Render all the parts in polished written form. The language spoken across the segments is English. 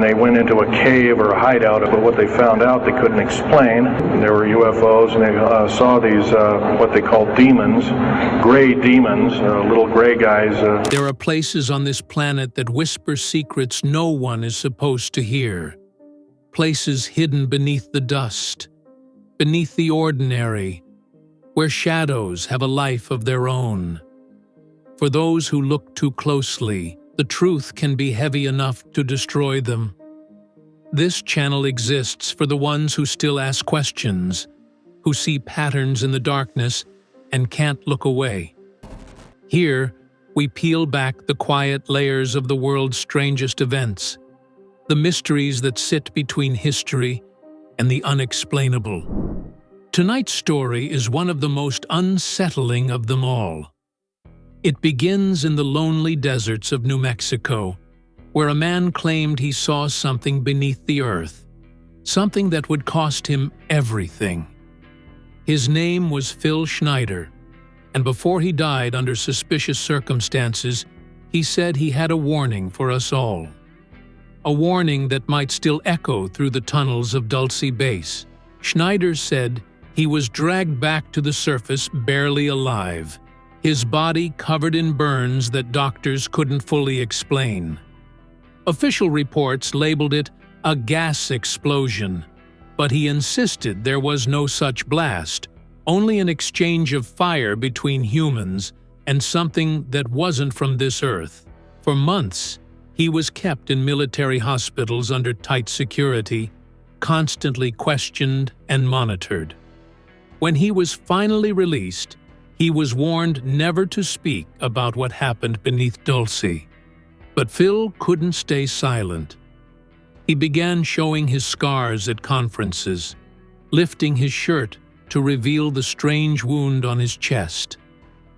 They went into a cave or a hideout, but what they found out they couldn't explain. There were UFOs, and they saw these, what they call demons, gray demons, little gray guys. There are places on this planet that whisper secrets no one is supposed to hear. Places hidden beneath the dust, beneath the ordinary, where shadows have a life of their own. For those who look too closely, the truth can be heavy enough to destroy them. This channel exists for the ones who still ask questions, who see patterns in the darkness and can't look away. Here, we peel back the quiet layers of the world's strangest events, the mysteries that sit between history and the unexplainable. Tonight's story is one of the most unsettling of them all. It begins in the lonely deserts of New Mexico, where a man claimed he saw something beneath the earth, something that would cost him everything. His name was Phil Schneider, and before he died under suspicious circumstances, he said he had a warning for us all. A warning that might still echo through the tunnels of Dulce Base. Schneider said he was dragged back to the surface barely alive, his body covered in burns that doctors couldn't fully explain. Official reports labeled it a gas explosion, but he insisted there was no such blast, only an exchange of fire between humans and something that wasn't from this earth. For months, he was kept in military hospitals under tight security, constantly questioned and monitored. When he was finally released, he was warned never to speak about what happened beneath Dulce. But Phil couldn't stay silent. He began showing his scars at conferences, lifting his shirt to reveal the strange wound on his chest,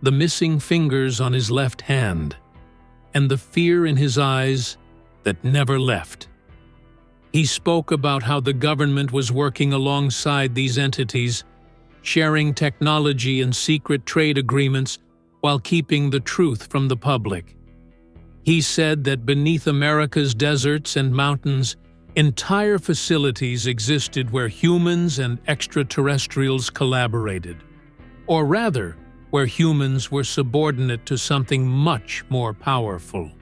the missing fingers on his left hand, and the fear in his eyes that never left. He spoke about how the government was working alongside these entities, sharing technology and secret trade agreements while keeping the truth from the public. He said that beneath America's deserts and mountains, entire facilities existed where humans and extraterrestrials collaborated, or rather, where humans were subordinate to something much more powerful.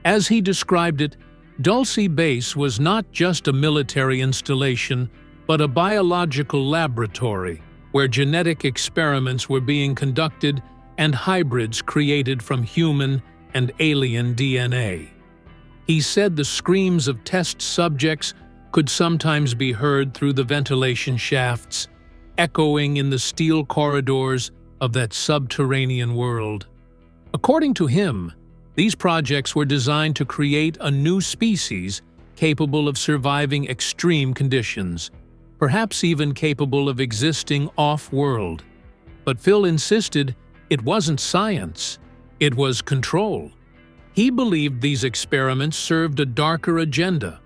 As he described it, Dulce Base was not just a military installation, but a biological laboratory, where genetic experiments were being conducted and hybrids created from human and alien DNA. He said the screams of test subjects could sometimes be heard through the ventilation shafts, echoing in the steel corridors of that subterranean world. According to him, these projects were designed to create a new species capable of surviving extreme conditions, perhaps even capable of existing off-world. But Phil insisted it wasn't science, it was control. He believed these experiments served a darker agenda,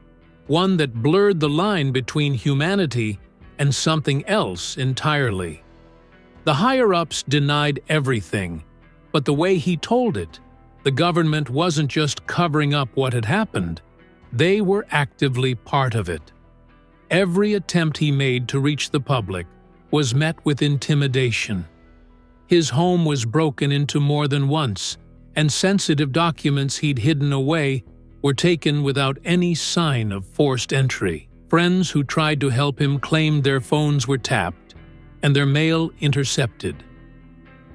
one that blurred the line between humanity and something else entirely. The higher-ups denied everything, but the way he told it, the government wasn't just covering up what had happened, they were actively part of it. Every attempt he made to reach the public was met with intimidation. His home was broken into more than once, and sensitive documents he'd hidden away were taken without any sign of forced entry. Friends who tried to help him claimed their phones were tapped and their mail intercepted.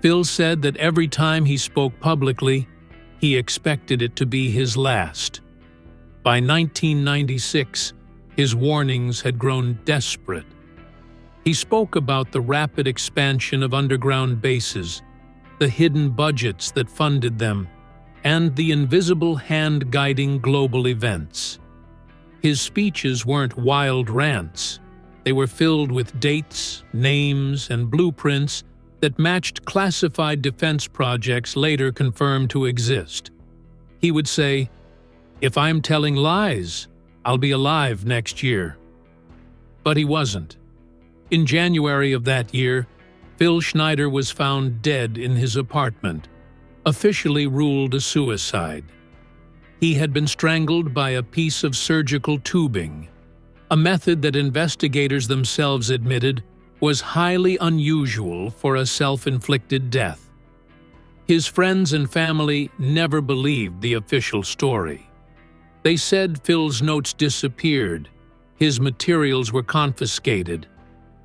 Phil said that every time he spoke publicly, he expected it to be his last. By 1996, his warnings had grown desperate. He spoke about the rapid expansion of underground bases, the hidden budgets that funded them, and the invisible hand guiding global events. His speeches weren't wild rants. They were filled with dates, names, and blueprints that matched classified defense projects later confirmed to exist. He would say, "If I'm telling lies, I'll be alive next year." But he wasn't. In January of that year, Phil Schneider was found dead in his apartment, officially ruled a suicide. He had been strangled by a piece of surgical tubing, a method that investigators themselves admitted was highly unusual for a self-inflicted death. His friends and family never believed the official story. They said Phil's notes disappeared, his materials were confiscated,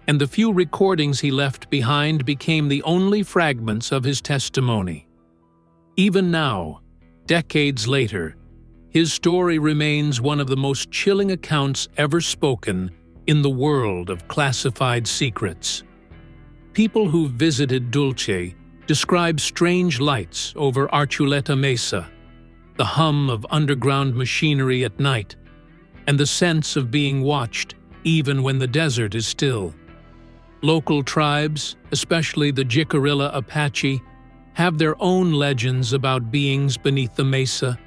and the few recordings he left behind became the only fragments of his testimony. Even now, decades later, his story remains one of the most chilling accounts ever spoken in the world of classified secrets. People who visited Dulce describe strange lights over Archuleta Mesa, the hum of underground machinery at night, and the sense of being watched even when the desert is still. Local tribes, especially the Jicarilla Apache, have their own legends about beings beneath the mesa,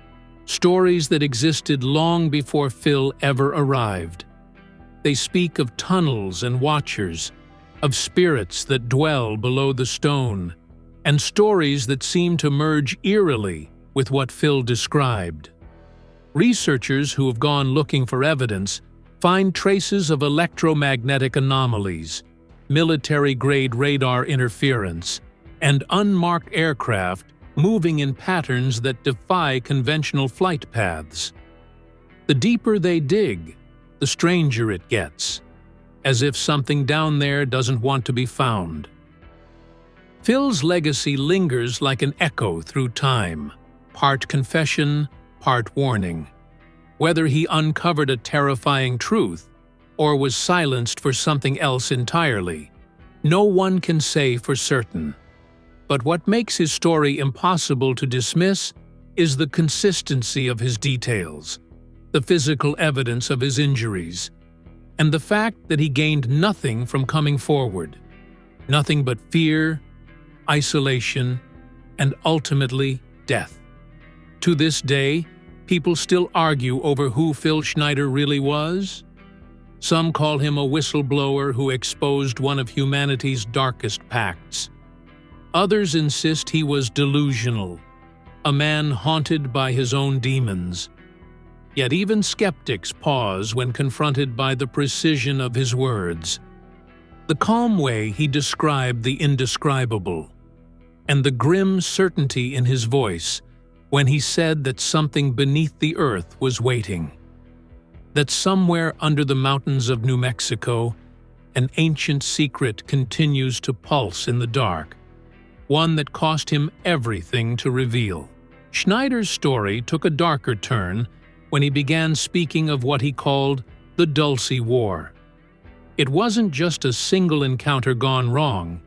stories that existed long before Phil ever arrived. They speak of tunnels and watchers, of spirits that dwell below the stone, and stories that seem to merge eerily with what Phil described. Researchers who have gone looking for evidence find traces of electromagnetic anomalies, military-grade radar interference, and unmarked aircraft moving in patterns that defy conventional flight paths. The deeper they dig, the stranger it gets, as if something down there doesn't want to be found. Phil's legacy lingers like an echo through time, part confession, part warning. Whether he uncovered a terrifying truth or was silenced for something else entirely, no one can say for certain. But what makes his story impossible to dismiss is the consistency of his details, the physical evidence of his injuries, and the fact that he gained nothing from coming forward. Nothing but fear, isolation, and ultimately death. To this day, people still argue over who Phil Schneider really was. Some call him a whistleblower who exposed one of humanity's darkest pacts. Others insist he was delusional, a man haunted by his own demons. Yet even skeptics pause when confronted by the precision of his words, the calm way he described the indescribable, and the grim certainty in his voice when he said that something beneath the earth was waiting. That somewhere under the mountains of New Mexico, an ancient secret continues to pulse in the dark, one that cost him everything to reveal. Schneider's story took a darker turn when he began speaking of what he called the Dulce War. It wasn't just a single encounter gone wrong.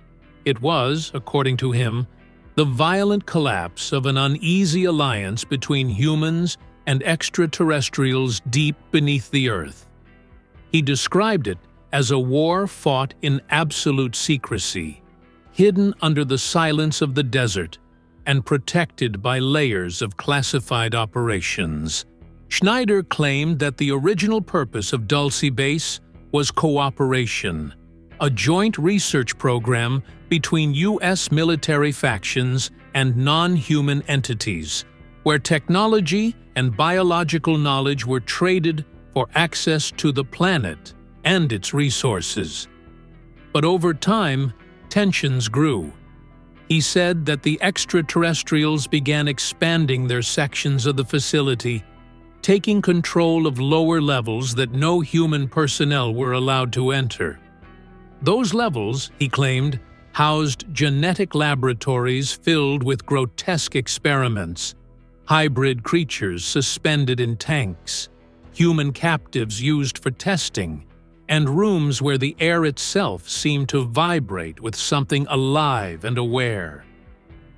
It was, according to him, the violent collapse of an uneasy alliance between humans and extraterrestrials deep beneath the earth. He described it as a war fought in absolute secrecy, hidden under the silence of the desert and protected by layers of classified operations. Schneider claimed that the original purpose of Dulce Base was cooperation, a joint research program between U.S. military factions and non-human entities, where technology and biological knowledge were traded for access to the planet and its resources. But over time, tensions grew. He said that the extraterrestrials began expanding their sections of the facility, taking control of lower levels that no human personnel were allowed to enter. Those levels, he claimed, housed genetic laboratories filled with grotesque experiments, hybrid creatures suspended in tanks, human captives used for testing, and rooms where the air itself seemed to vibrate with something alive and aware.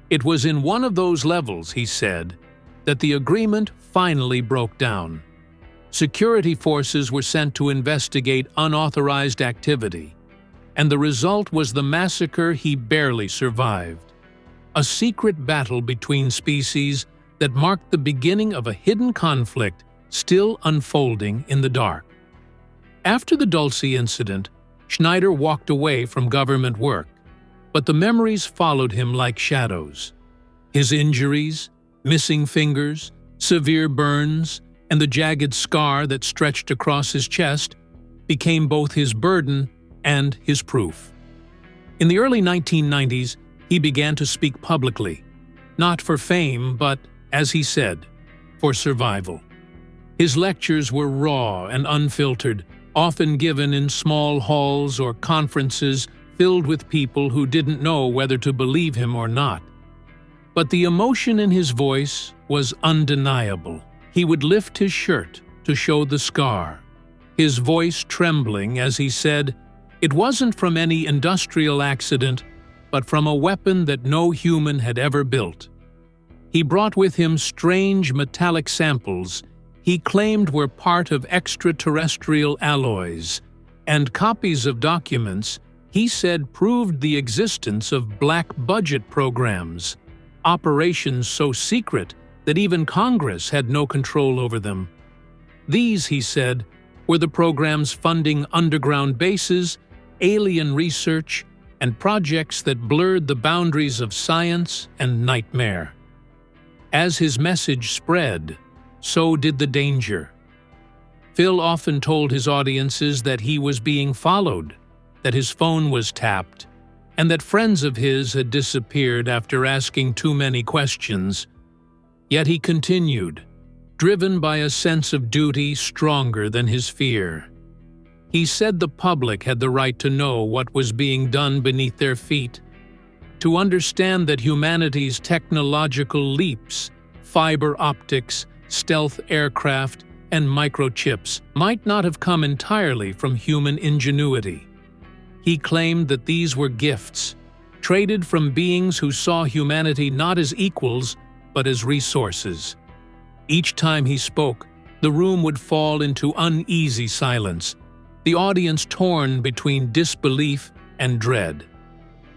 It was in one of those levels, he said, that the agreement finally broke down. Security forces were sent to investigate unauthorized activity, and the result was the massacre he barely survived. A secret battle between species that marked the beginning of a hidden conflict still unfolding in the dark. After the Dulce incident, Schneider walked away from government work, but the memories followed him like shadows. His injuries, missing fingers, Severe burns and the jagged scar that stretched across his chest became both his burden and his proof. In the early 1990s, he began to speak publicly, not for fame, but, as he said, for survival. His lectures were raw and unfiltered, often given in small halls or conferences filled with people who didn't know whether to believe him or not. But the emotion in his voice was undeniable. He would lift his shirt to show the scar, his voice trembling as he said, "It wasn't from any industrial accident, but from a weapon that no human had ever built." He brought with him strange metallic samples he claimed were part of extraterrestrial alloys, and copies of documents he said proved the existence of black budget programs, operations so secret that even Congress had no control over them. These, he said, were the programs funding underground bases, alien research, and projects that blurred the boundaries of science and nightmare. As his message spread, so did the danger. Phil often told his audiences that he was being followed, that his phone was tapped, and that friends of his had disappeared after asking too many questions. Yet he continued, driven by a sense of duty stronger than his fear. He said the public had the right to know what was being done beneath their feet, to understand that humanity's technological leaps, fiber optics, stealth aircraft, and microchips might not have come entirely from human ingenuity. He claimed that these were gifts, traded from beings who saw humanity not as equals, but as resources. Each time he spoke, the room would fall into uneasy silence, the audience torn between disbelief and dread.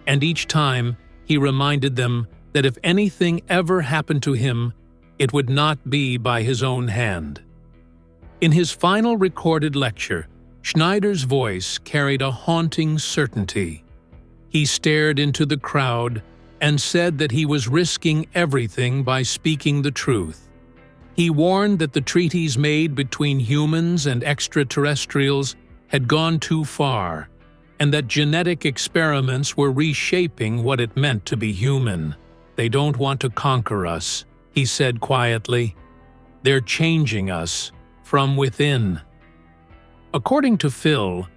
And each time, he reminded them that if anything ever happened to him, it would not be by his own hand. In his final recorded lecture, Schneider's voice carried a haunting certainty. He stared into the crowd and said that he was risking everything by speaking the truth. He warned that the treaties made between humans and extraterrestrials had gone too far, and that genetic experiments were reshaping what it meant to be human. "They don't want to conquer us," he said quietly. "They're changing us from within." According to Phil,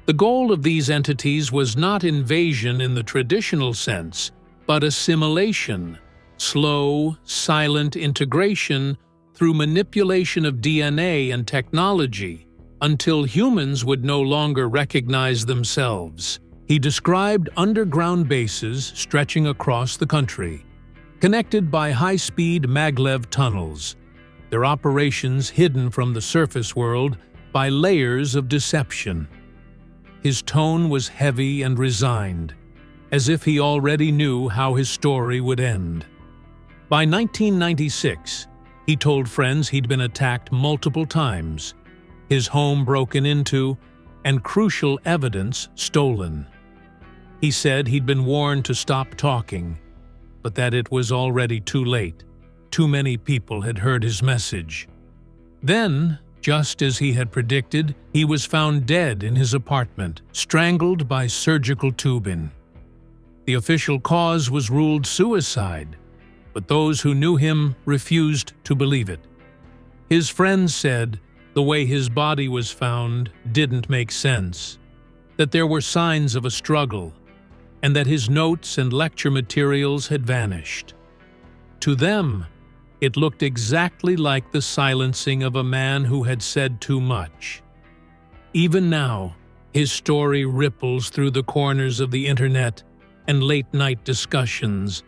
the goal of these entities was not invasion in the traditional sense, but assimilation, slow, silent integration through manipulation of DNA and technology, until humans would no longer recognize themselves. He described underground bases stretching across the country, connected by high-speed maglev tunnels, their operations hidden from the surface world by layers of deception. His tone was heavy and resigned, as if he already knew how his story would end. By 1996, he told friends he'd been attacked multiple times, his home broken into, and crucial evidence stolen. He said he'd been warned to stop talking, but that it was already too late. Too many people had heard his message. Then, just as he had predicted, he was found dead in his apartment, strangled by surgical tubing. The official cause was ruled suicide, but those who knew him refused to believe it. His friends said the way his body was found didn't make sense, that there were signs of a struggle, and that his notes and lecture materials had vanished. To them, it looked exactly like the silencing of a man who had said too much. Even now, his story ripples through the corners of the internet and late-night discussions,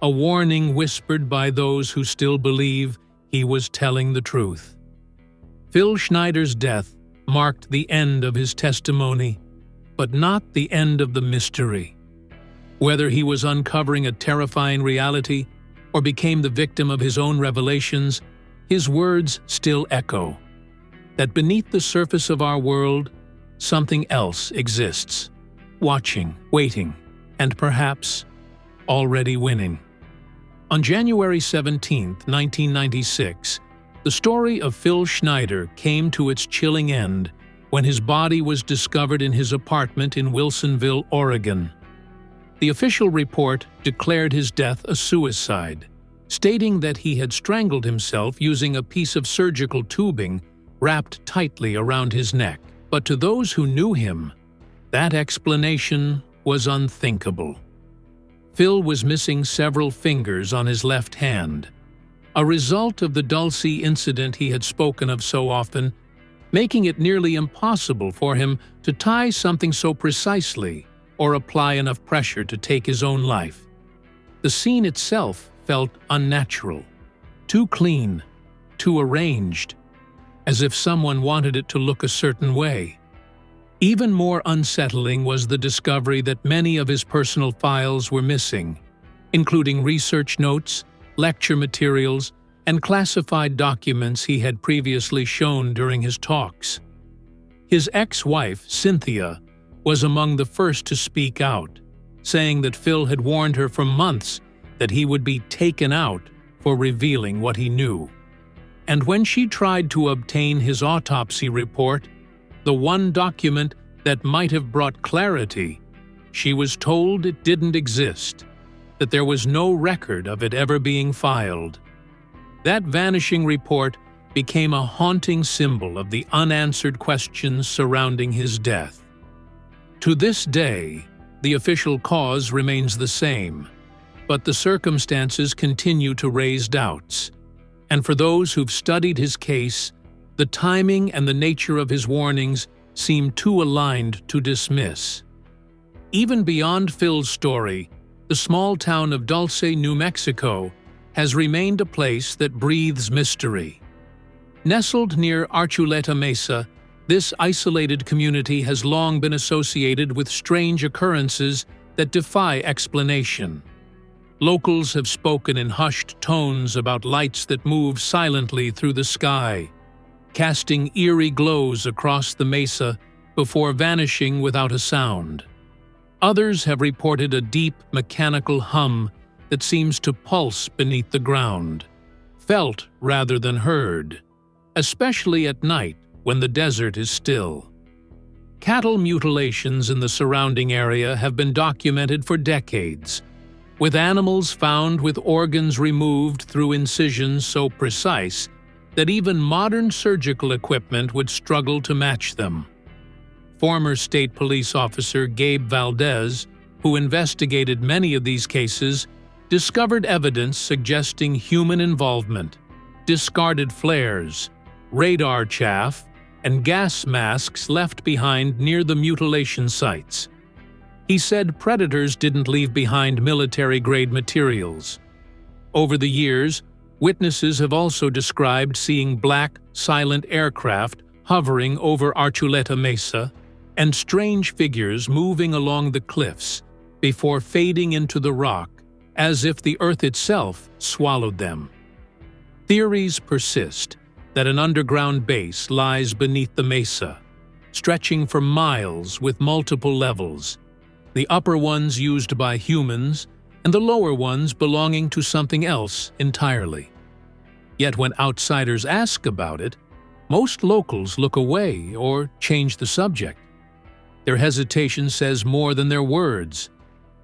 a warning whispered by those who still believe he was telling the truth. Phil Schneider's death marked the end of his testimony, but not the end of the mystery. Whether he was uncovering a terrifying reality or became the victim of his own revelations, his words still echo, that beneath the surface of our world, something else exists, watching, waiting, and perhaps already winning. On January 17, 1996, The story of Phil Schneider came to its chilling end when his body was discovered in his apartment in Wilsonville, Oregon. The official report declared his death a suicide, stating that he had strangled himself using a piece of surgical tubing wrapped tightly around his neck. But to those who knew him, that explanation was unthinkable. Phil was missing several fingers on his left hand, a result of the Dulce incident he had spoken of so often, making it nearly impossible for him to tie something so precisely or apply enough pressure to take his own life. The scene itself felt unnatural, too clean, too arranged, as if someone wanted it to look a certain way. Even more unsettling was the discovery that many of his personal files were missing, including research notes, lecture materials, and classified documents he had previously shown during his talks. His ex-wife, Cynthia, was among the first to speak out, saying that Phil had warned her for months that he would be taken out for revealing what he knew. And when she tried to obtain his autopsy report, the one document that might have brought clarity, she was told it didn't exist, that there was no record of it ever being filed. That vanishing report became a haunting symbol of the unanswered questions surrounding his death. To this day, the official cause remains the same, but the circumstances continue to raise doubts. And for those who've studied his case, the timing and the nature of his warnings seem too aligned to dismiss. Even beyond Phil's story, the small town of Dulce, New Mexico, has remained a place that breathes mystery. Nestled near Archuleta Mesa, this isolated community has long been associated with strange occurrences that defy explanation. Locals have spoken in hushed tones about lights that move silently through the sky, casting eerie glows across the mesa before vanishing without a sound. Others have reported a deep mechanical hum that seems to pulse beneath the ground, felt rather than heard, especially at night when the desert is still. Cattle mutilations in the surrounding area have been documented for decades, with animals found with organs removed through incisions so precise that even modern surgical equipment would struggle to match them. Former state police officer Gabe Valdez, who investigated many of these cases, discovered evidence suggesting human involvement, discarded flares, radar chaff, and gas masks left behind near the mutilation sites. He said predators didn't leave behind military-grade materials. Over the years, witnesses have also described seeing black, silent aircraft hovering over Archuleta Mesa and strange figures moving along the cliffs before fading into the rock as if the earth itself swallowed them. Theories persist that an underground base lies beneath the mesa, stretching for miles with multiple levels, the upper ones used by humans and the lower ones belonging to something else entirely. Yet when outsiders ask about it, most locals look away or change the subject. Their hesitation says more than their words,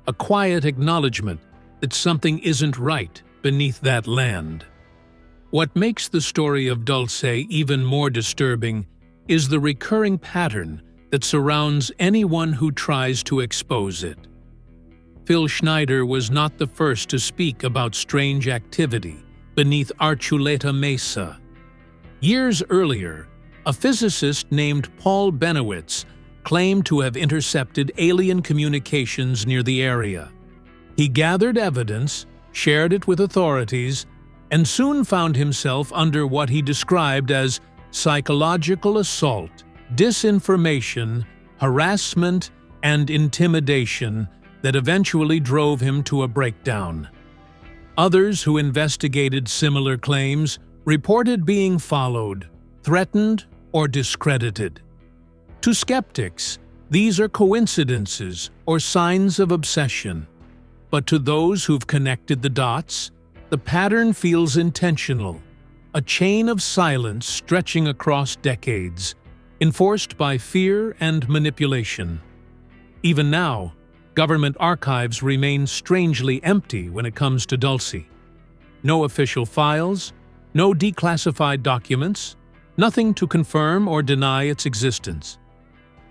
a quiet acknowledgement that something isn't right beneath that land. What makes the story of Dulce even more disturbing is the recurring pattern that surrounds anyone who tries to expose it. Phil Schneider was not the first to speak about strange activity beneath Archuleta Mesa. Years earlier, a physicist named Paul Benowitz claimed to have intercepted alien communications near the area. He gathered evidence, shared it with authorities, and soon found himself under what he described as psychological assault, disinformation, harassment, and intimidation that eventually drove him to a breakdown. Others who investigated similar claims reported being followed, threatened, or discredited. To skeptics, these are coincidences or signs of obsession. But to those who've connected the dots, the pattern feels intentional, a chain of silence stretching across decades, enforced by fear and manipulation. Even now, government archives remain strangely empty when it comes to Dulce. No official files, no declassified documents, nothing to confirm or deny its existence.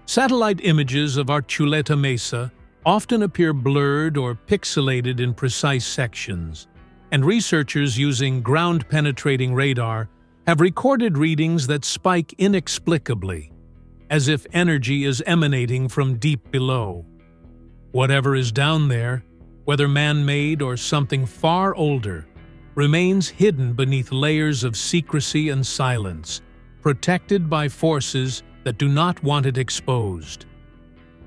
Satellite images of our Chuleta Mesa often appear blurred or pixelated in precise sections, and researchers using ground-penetrating radar have recorded readings that spike inexplicably, as if energy is emanating from deep below. Whatever is down there, whether man-made or something far older, remains hidden beneath layers of secrecy and silence, protected by forces that do not want it exposed.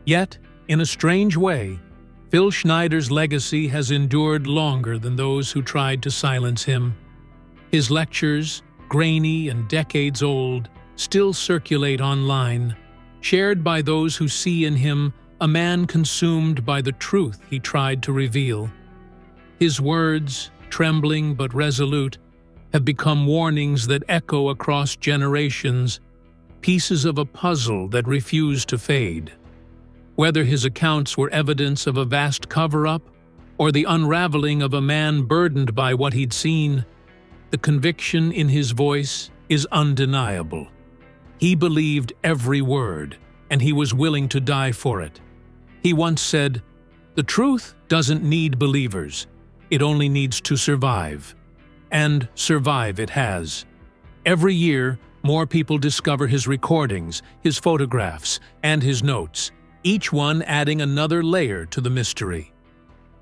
Yet, in a strange way, Phil Schneider's legacy has endured longer than those who tried to silence him. His lectures, grainy and decades old, still circulate online, shared by those who see in him a man consumed by the truth he tried to reveal. His words, trembling but resolute, have become warnings that echo across generations, pieces of a puzzle that refuse to fade. Whether his accounts were evidence of a vast cover-up or the unraveling of a man burdened by what he'd seen, the conviction in his voice is undeniable. He believed every word, and he was willing to die for it. He once said, "The truth doesn't need believers, it only needs to survive." And survive it has. Every year, more people discover his recordings, his photographs, and his notes, each one adding another layer to the mystery.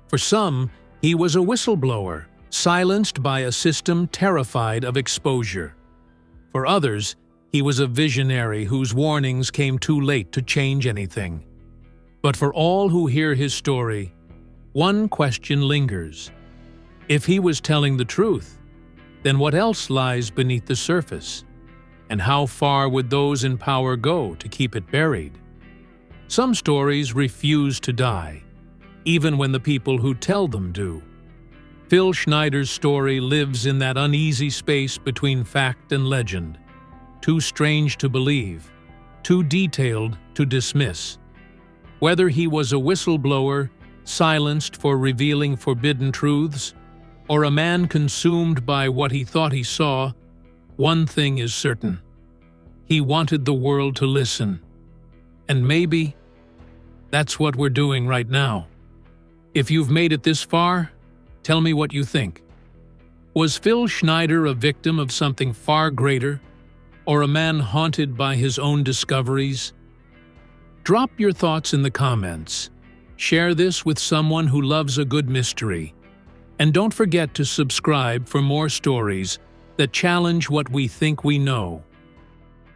For some, he was a whistleblower, silenced by a system terrified of exposure. For others, he was a visionary whose warnings came too late to change anything. But for all who hear his story, one question lingers. If he was telling the truth, then what else lies beneath the surface? And how far would those in power go to keep it buried? Some stories refuse to die, even when the people who tell them do. Phil Schneider's story lives in that uneasy space between fact and legend, too strange to believe, too detailed to dismiss. Whether he was a whistleblower, silenced for revealing forbidden truths, or a man consumed by what he thought he saw, one thing is certain. He wanted the world to listen. And maybe that's what we're doing right now. If you've made it this far, tell me what you think. Was Phil Schneider a victim of something far greater, or a man haunted by his own discoveries? Drop your thoughts in the comments. Share this with someone who loves a good mystery. And don't forget to subscribe for more stories that challenge what we think we know.